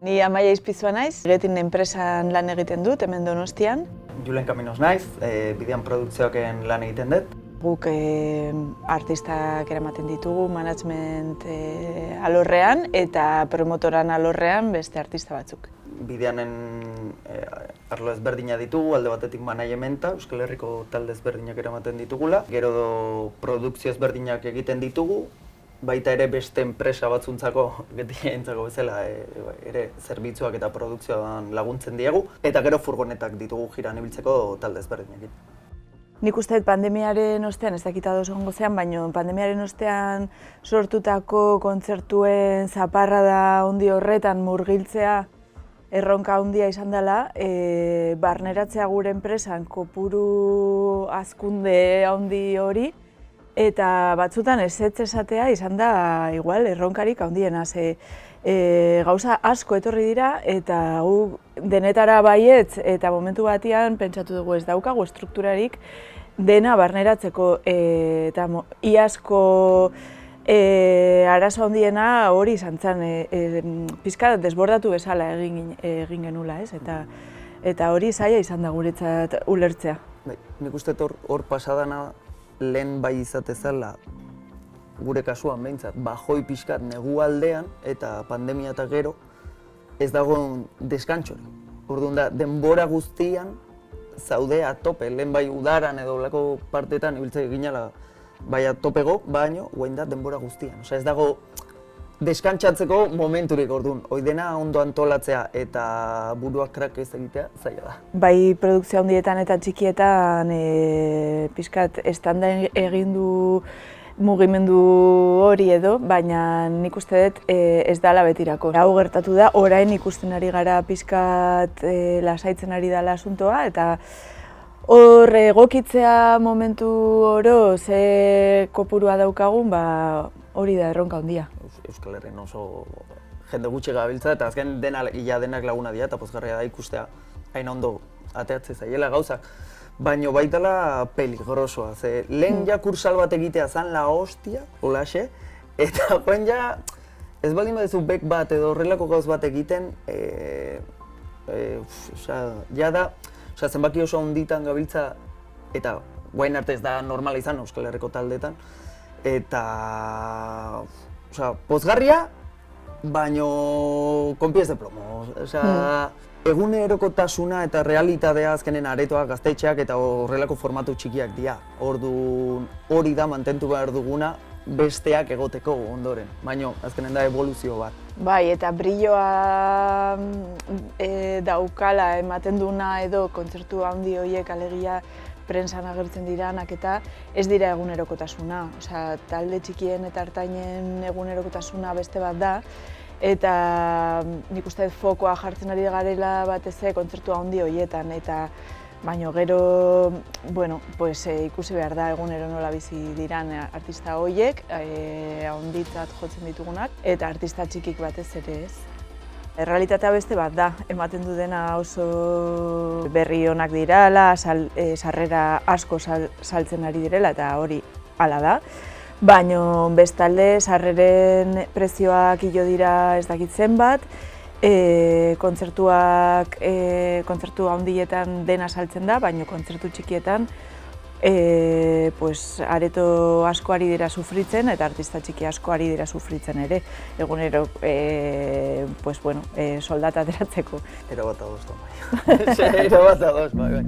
Ni Amaia Izpizua naiz, Getin enpresan lan egiten dut, hemen Donostian. Julen Kaminos naiz, bidean produkzioaken lan egiten dut. Guk artistak eramaten ditugu, management alorrean eta promotoran alorrean beste artista batzuk. Bideanen arlo ezberdina ditugu, alde batetik managementa, Euskal Herriko talde ezberdinak eramaten ditugula. Gero produkzio ezberdinak egiten ditugu, baita ere beste enpresa batzuntzako, getientzako bezala, ere zerbitzuak eta produkzioan laguntzen diegu. Eta gero furgonetak ditugu jiran ibiltzeko talde ezberdinekin. Nik uste pandemiaren ostean, ez dakit ados egongo zean, baina pandemiaren ostean sortutako kontzertuen zaparrada handi horretan murgiltzea erronka handia izan dela, barneratzea gure enpresan kopuru hazkunde handi hori, eta batzutan ezetz esatea izan da igual erronkarik handiena. Gauza asko etorri dira eta gu denetara baietz eta momentu batean pentsatu dugu ez daukagu estrukturarik dena barneratzeko eta iazko arazo handiena hori izan zen, pixka desbordatu bezala egin genula, ez? Eta hori zaila izan da guretzat ulertzea. Nik uste hor pasadana lehen bai izatezala, gure kasuan behintzat, bajoi pixkat negualdean eta pandemia eta gero ez dago deskantxori. Orduan da, denbora guztian zaude atope, lehen bai udaran edo lako partetan ibiltzea ginala bai atopego, baino guain da denbora guztian. Osea, ez dago deskantxatzeko momenturik orduan. Hoi dena ondo antolatzea eta buruak krak ez egitea zaila da. Bai produkzio handietan eta txikietan pixkat estanda egin du mugimendu hori edo, baina nik uste dut ez dela betirako. Hau gertatu da, orain ikusten ari gara pixkat lasaitzen ari dela asuntoa, eta hor egokitzea momentu oro ze kopurua daukagun, hori da erronka handia. Euskal Herrian oso jende gutxi gabiltza eta azken denak laguna dira eta pozgarria da ikustea hain ondo ateatze zaiela gauzak. Baina baitala peligrosoa, lehen ja kursal bat egitea zan la hostia, holaxe, eta joan ja ez baldin badezu bek bat edo horrelako gauz bat egiten, ja da, zenbaki oso honditan gabiltza eta guain arte ez da normala izan Euskal Herriko taldeetan, eta pozgarria, baino con pies de plomo, egunerokotasuna eta realitatea azkenen aretoak, gaztetxeak eta horrelako formatu txikiak dira. Orduan hori da mantentu behar duguna besteak egoteko ondoren, baina azkenen da evoluzio bat. Bai, eta brilloa daukala ematen duna edo kontzertu handi horiek alegia prentsan agertzen diranak eta ez dira egunerokotasuna. Talde txikien eta hartainen egunerokotasuna beste bat da, eta nik uste fokoa jartzen ari garela batez kontzertu handi horietan, eta baino gero ikusi behar da egunero nola bizi diran artista horiek, handitzat jotzen ditugunak, eta artista txikik batez ere ez. Errealitatea beste bat da, ematen du dena oso berri onak direla, sarrera asko saltzen ari direla eta hori hala da. Baina bestalde sarreren prezioak hilo dira ez dakit zenbat, kontzertu handietan dena saltzen da, baina kontzertu txikietan areto asko ari dira sufritzen eta artista txiki asko ari dira sufritzen ere, egunero soldata ateratzeko. Erabat ados, bai. Erabat ados, bai.